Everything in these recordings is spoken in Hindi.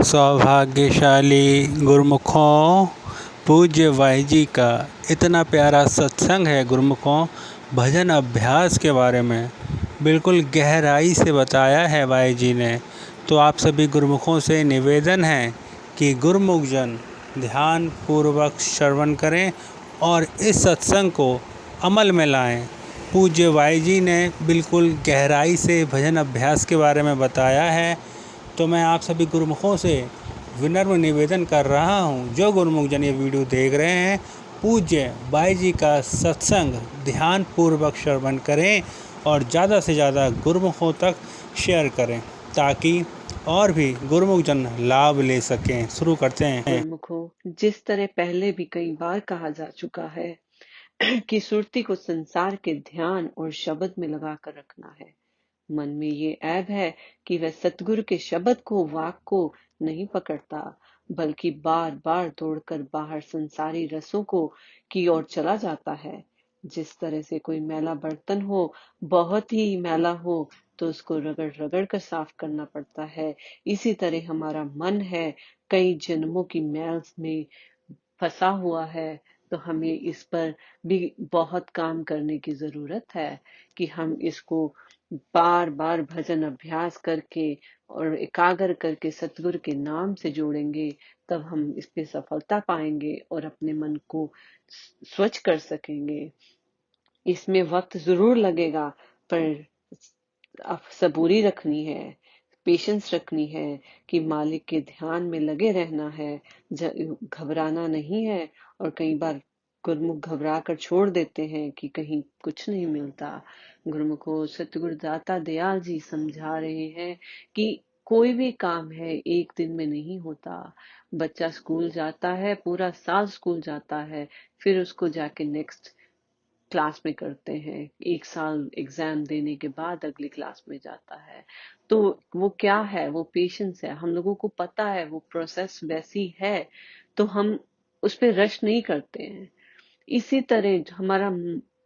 सौभाग्यशाली गुरमुखों, पूज्य वाई जी का इतना प्यारा सत्संग है गुरमुखों। भजन अभ्यास के बारे में बिल्कुल गहराई से बताया है वाई जी ने। तो आप सभी गुरमुखों से निवेदन है कि गुरमुख जन ध्यान पूर्वक श्रवण करें और इस सत्संग को अमल में लाएं। पूज्य वाई जी ने बिल्कुल गहराई से भजन अभ्यास के बारे में बताया है। तो मैं आप सभी गुरुमुखों से विनम्र निवेदन कर रहा हूँ, जो गुरुमुख जन ये वीडियो देख रहे हैं, पूज्य बाई जी का सत्संग ध्यान पूर्वक श्रवण करें और ज़्यादा से ज़्यादा गुरुमुखों तक शेयर करें ताकि और भी गुरुमुख जन लाभ ले सकें। शुरू करते हैं। गुरुमुखों, जिस तरह पहले भी कई बार कहा जा चुका है कि सुरती को संसार के ध्यान और शब्द में लगा कर रखना है। मन में ये ऐब है कि वह सतगुरु के शब्द को, वाक को नहीं पकड़ता, बल्कि बार बार दौड़कर बाहर संसारी रसों को की ओर चला जाता है। जिस तरह से कोई मैला बर्तन हो, बहुत ही मैला हो, तो उसको रगड़ रगड़ कर साफ करना पड़ता है। इसी तरह हमारा मन है, कई जन्मों की मैल में फंसा हुआ है। तो हमें इस पर भी बहुत काम करने की जरूरत है कि हम इसको बार बार भजन अभ्यास करके और एकाग्र करके सतगुरु के नाम से जोड़ेंगे, तब हम इस पे सफलता पाएंगे और अपने मन को स्वच्छ कर सकेंगे। इसमें वक्त जरूर लगेगा, पर सबूरी रखनी है, पेशेंस रखनी है कि मालिक के ध्यान में लगे रहना है, घबराना नहीं है। और कई बार गुरुमुख घबरा कर छोड़ देते हैं कि कहीं कुछ नहीं मिलता। गुरुमुख को सतगुरु दाता दयाल जी समझा रहे हैं कि कोई भी काम है एक दिन में नहीं होता। बच्चा स्कूल जाता है, पूरा साल स्कूल जाता है, फिर उसको जाके नेक्स्ट क्लास में करते हैं। एक साल एग्जाम देने के बाद अगली क्लास में जाता है। तो वो क्या है, वो पेशेंस है। हम लोगों को पता है वो प्रोसेस वैसी है, तो हम उस पर रश नहीं करते हैं। इसी तरह हमारा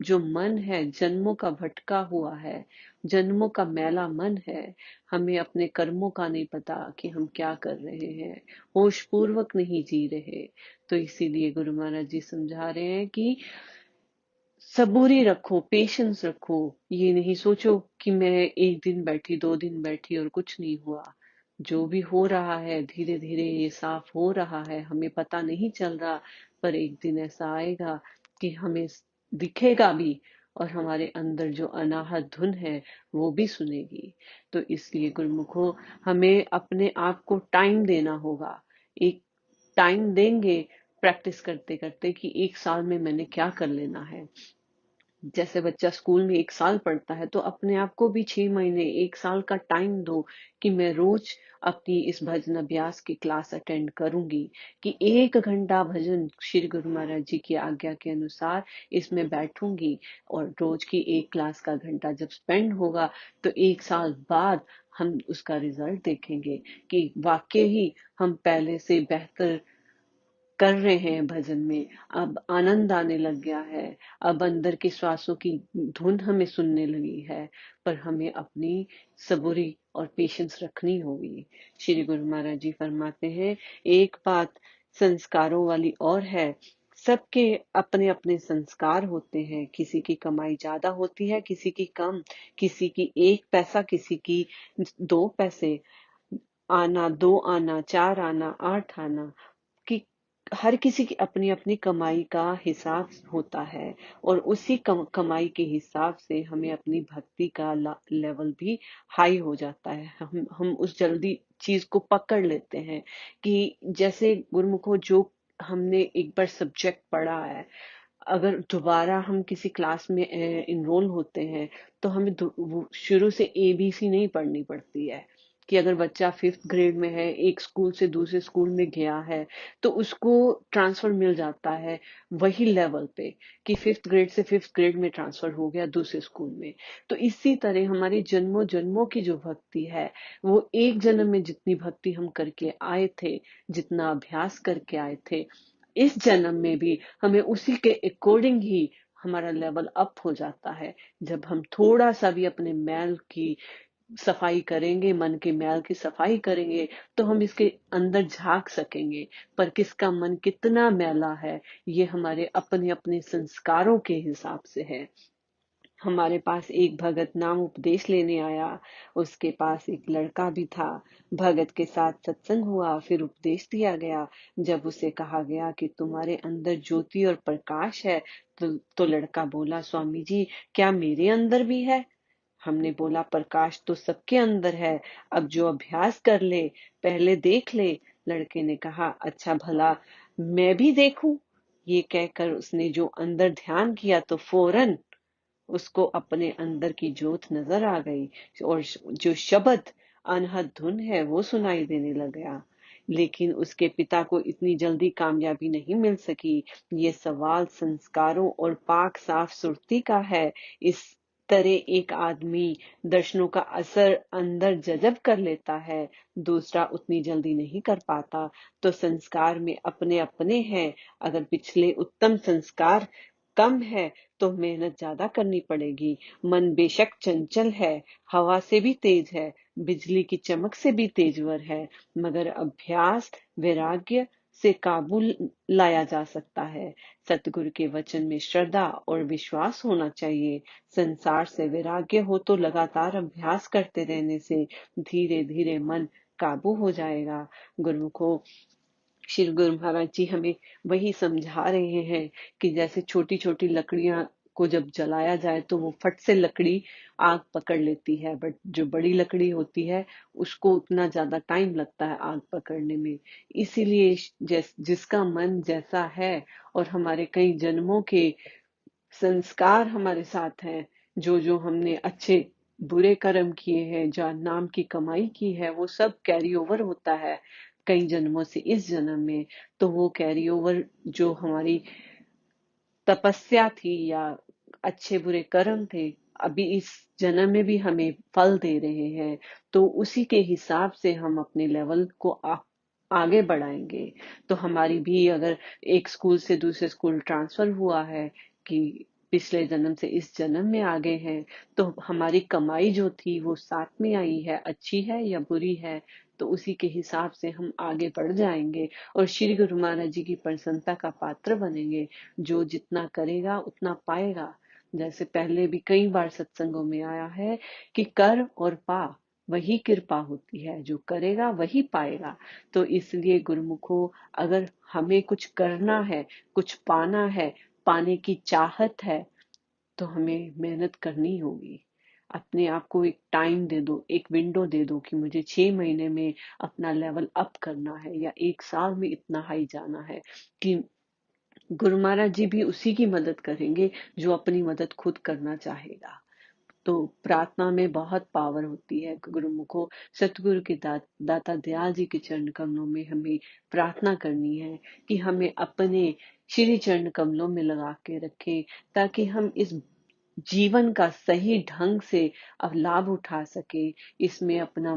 जो मन है, जन्मों का भटका हुआ है, जन्मों का मैला मन है। हमें अपने कर्मों का नहीं पता कि हम क्या कर रहे हैं, होश पूर्वक नहीं जी रहे। तो इसीलिए गुरु महाराज जी समझा रहे हैं कि सबूरी रखो, पेशेंस रखो। ये नहीं सोचो कि मैं एक दिन बैठी, 2 दिन बैठी और कुछ नहीं हुआ। जो भी हो रहा है धीरे धीरे ये साफ हो रहा है, हमें पता नहीं चल रहा, पर एक दिन ऐसा आएगा कि हमें दिखेगा भी और हमारे अंदर जो अनाहत धुन है वो भी सुनेगी। तो इसलिए गुरुमुखो, हमें अपने आप को टाइम देना होगा। एक टाइम देंगे प्रैक्टिस करते करते कि एक साल में मैंने क्या कर लेना है। जैसे बच्चा स्कूल में एक साल पढ़ता है, तो अपने आप को भी 6 महीने, एक साल का टाइम दो कि मैं रोज अपनी इस भजन अभ्यास की क्लास अटेंड करूंगी, कि 1 घंटा भजन श्री गुरु महाराज जी की आज्ञा के अनुसार इसमें बैठूंगी। और रोज की एक क्लास का घंटा जब स्पेंड होगा, तो एक साल बाद हम उसका रिजल्ट देखेंगे कि वाकई ही हम पहले से बेहतर कर रहे हैं भजन में। अब आनंद आने लग गया है, अब अंदर के श्वासों की धुन हमें सुनने लगी है। पर हमें अपनी सबूरी और पेशेंस रखनी होगी। श्री गुरु महाराज जी फरमाते हैं, एक बात संस्कारों वाली और है। सबके अपने अपने संस्कार होते हैं, किसी की कमाई ज्यादा होती है, किसी की कम, किसी की 1 पैसा, किसी की 2 पैसे, आना 2 आना, 4 आना, 8 आना, कि हर किसी की अपनी अपनी कमाई का हिसाब होता है। और उसी कमाई के हिसाब से हमें अपनी भक्ति का लेवल भी हाई हो जाता है। हम उस जल्दी चीज को पकड़ लेते हैं कि जैसे गुरुमुखो, जो हमने एक बार सब्जेक्ट पढ़ा है, अगर दोबारा हम किसी क्लास में इनरोल होते हैं, तो हमें शुरू से एबीसी नहीं पढ़नी पड़ती है। कि अगर बच्चा 5th ग्रेड में है, एक स्कूल से दूसरे स्कूल में गया है, तो उसको ट्रांसफर मिल जाता है वही लेवल पे, कि 5th ग्रेड से 5th ग्रेड में ट्रांसफर हो गया दूसरे स्कूल में। तो इसी तरह हमारी जन्मों जन्मों की जो भक्ति है, वो एक जन्म में जितनी भक्ति हम करके आए थे, जितना अभ्यास करके आए थे, इस जन्म में भी हमें उसी के अकॉर्डिंग ही हमारा लेवल अप हो जाता है। जब हम थोड़ा सा भी अपने मैल की सफाई करेंगे, मन के मैल की सफाई करेंगे, तो हम इसके अंदर झांक सकेंगे। पर किसका मन कितना मैला है, ये हमारे अपने अपने संस्कारों के हिसाब से है। हमारे पास एक भगत नाम उपदेश लेने आया। उसके पास एक लड़का भी था। भगत के साथ सत्संग हुआ, फिर उपदेश दिया गया। जब उसे कहा गया कि तुम्हारे अंदर ज्योति और प्रकाश है, तो लड़का बोला, स्वामी जी, क्या मेरे अंदर भी है? हमने बोला, प्रकाश तो सबके अंदर है, अब जो अभ्यास कर ले, पहले देख ले। लड़के ने कहा, अच्छा भला मैं भी देखूं? ये कहकर उसने जो अंदर ध्यान किया तो फौरन उसको अपने अंदर की ज्योत नजर आ गई, और जो शब्द अनहद धुन है वो सुनाई देने लग गया। लेकिन उसके पिता को इतनी जल्दी कामयाबी नहीं मिल सकी। ये सवाल संस्कारों और पाक साफ सुरती का है। इस तरह एक आदमी दर्शनों का असर अंदर जजब कर लेता है, दूसरा उतनी जल्दी नहीं कर पाता। तो संस्कार में अपने अपने हैं। अगर पिछले उत्तम संस्कार कम है तो मेहनत ज्यादा करनी पड़ेगी। मन बेशक चंचल है, हवा से भी तेज है, बिजली की चमक से भी तेजवर है, मगर अभ्यास वैराग्य से काबू लाया जा सकता है। सतगुरु के वचन में श्रद्धा और विश्वास होना चाहिए। संसार से वैराग्य हो तो लगातार अभ्यास करते रहने से धीरे धीरे मन काबू हो जाएगा। गुरुमुखो, श्री गुरु महाराज जी हमें वही समझा रहे हैं कि जैसे छोटी छोटी लकड़ियां को जब जलाया जाए तो वो फट से लकड़ी आग पकड़ लेती है, बट जो बड़ी लकड़ी होती है उसको उतना ज्यादा टाइम लगता है आग पकड़ने में। इसीलिए जिसका मन जैसा है और हमारे कई जन्मों के संस्कार हमारे साथ हैं, जो जो हमने अच्छे बुरे कर्म किए हैं, जो नाम की कमाई की है, वो सब कैरी ओवर होता है कई जन्मों से इस जन्म में। तो वो कैरी ओवर जो हमारी तपस्या थी या अच्छे बुरे कर्म थे, अभी इस जन्म में भी हमें फल दे रहे हैं। तो उसी के हिसाब से हम अपने लेवल को आगे बढ़ाएंगे। तो हमारी भी अगर एक स्कूल से दूसरे स्कूल ट्रांसफर हुआ है कि पिछले जन्म से इस जन्म में आ गए हैं, तो हमारी कमाई जो थी वो साथ में आई है, अच्छी है या बुरी है, तो उसी के हिसाब से हम आगे बढ़ जाएंगे और श्री गुरु महाराज जी की प्रसन्नता का पात्र बनेंगे। जो जितना करेगा उतना पाएगा। जैसे पहले भी कई बार सत्संगों में आया है कि कर और पा, वही कृपा होती है, जो करेगा वही पाएगा। तो इसलिए गुरुमुखो, अगर हमें कुछ करना है, कुछ पाना है, पाने की चाहत है, तो हमें मेहनत करनी होगी। अपने आप को एक टाइम दे दो, एक विंडो दे दो कि मुझे 6 महीने में अपना लेवल अप करना है या 1 साल में इतना हाई जाना है। कि गुरु महाराज जी भी उसी की मदद करेंगे जो अपनी मदद खुद करना चाहेगा। तो प्रार्थना में बहुत पावर होती है। गुरुमुखो, सतगुरु के दाता दयाल जी के चरण कमलों में हमें प्रार्थना करनी है कि हमें अपने श्री चरण कमलों में लगा के रखें, ताकि हम इस जीवन का सही ढंग से अब लाभ उठा सके, इसमें अपना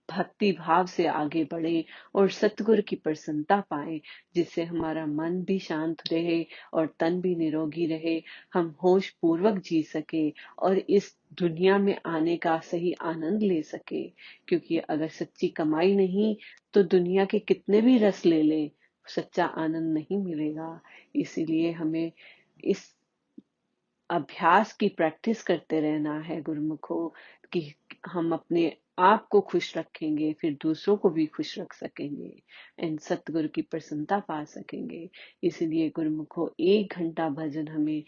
भक्ति भाव से आगे बढ़े और सतगुरु की प्रसन्नता पाए, जिससे हमारा मन भी शांत रहे और तन भी निरोगी रहे, हम होश पूर्वक जी सके और इस दुनिया में आने का सही आनंद ले सके। क्योंकि अगर सच्ची कमाई नहीं, तो दुनिया के कितने भी रस ले लें, सच्चा आनंद नहीं मिलेगा। इसीलिए हमें इस अभ्यास की प्रैक्टिस करते रहना है गुरुमुखो, कि हम अपने आप को खुश रखेंगे, फिर दूसरों को भी खुश रख सकेंगे एंड सतगुरु की प्रसन्नता पा सकेंगे। इसलिए गुरुमुखो, 1 घंटा भजन हमें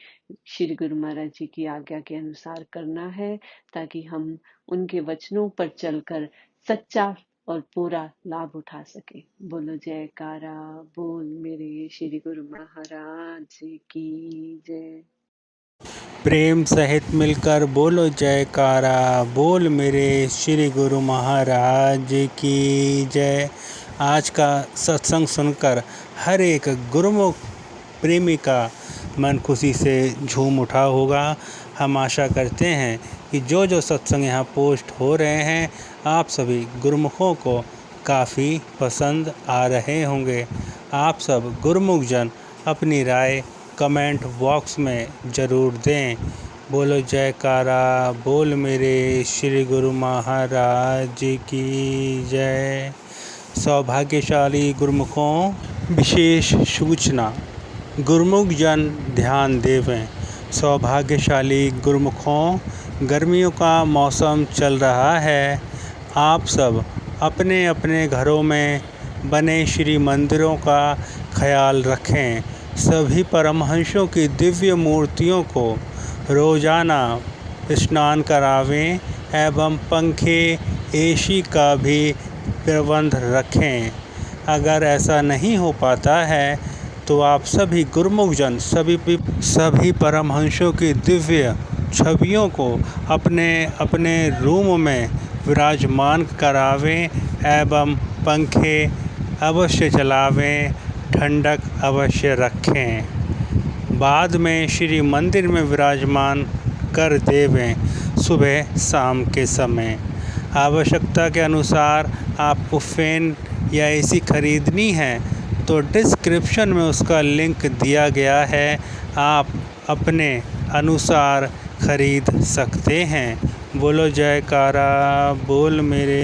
श्री गुरु महाराज जी की आज्ञा के अनुसार करना है, ताकि हम उनके वचनों पर चलकर सच्चा और पूरा लाभ उठा सके। बोलो जयकारा, बोल मेरे श्री गुरु महाराज की जय। प्रेम सहित मिलकर बोलो जयकारा, बोल मेरे श्री गुरु महाराज की जय। आज का सत्संग सुनकर हर एक गुरुमुख प्रेमी का मन खुशी से झूम उठा होगा। हम आशा करते हैं कि जो जो सत्संग यहाँ पोस्ट हो रहे हैं, आप सभी गुरुमुखों को काफ़ी पसंद आ रहे होंगे। आप सब गुरुमुख जन अपनी राय कमेंट बॉक्स में ज़रूर दें। बोलो जयकारा बोल मेरे श्री गुरु महाराज की जय। सौभाग्यशाली गुरुमुखों विशेष सूचना। गुरुमुख जन ध्यान देवें। सौभाग्यशाली गुरुमुखों गर्मियों का मौसम चल रहा है। आप सब अपने अपने घरों में बने श्री मंदिरों का ख्याल रखें। सभी परमहंसों की दिव्य मूर्तियों को रोज़ाना स्नान करावें एवं पंखे एसी का भी प्रबंध रखें। अगर ऐसा नहीं हो पाता है तो आप सभी गुरुमुख जन सभी परमहंसों की दिव्य छवियों को अपने अपने रूम में विराजमान करावें एवं पंखे अवश्य चलावें, ठंडक अवश्य रखें। बाद में श्री मंदिर में विराजमान कर देवें सुबह शाम के समय। आवश्यकता के अनुसार आपको फ़ैन या एसी खरीदनी है तो डिस्क्रिप्शन में उसका लिंक दिया गया है, आप अपने अनुसार खरीद सकते हैं। बोलो जयकारा बोल मेरे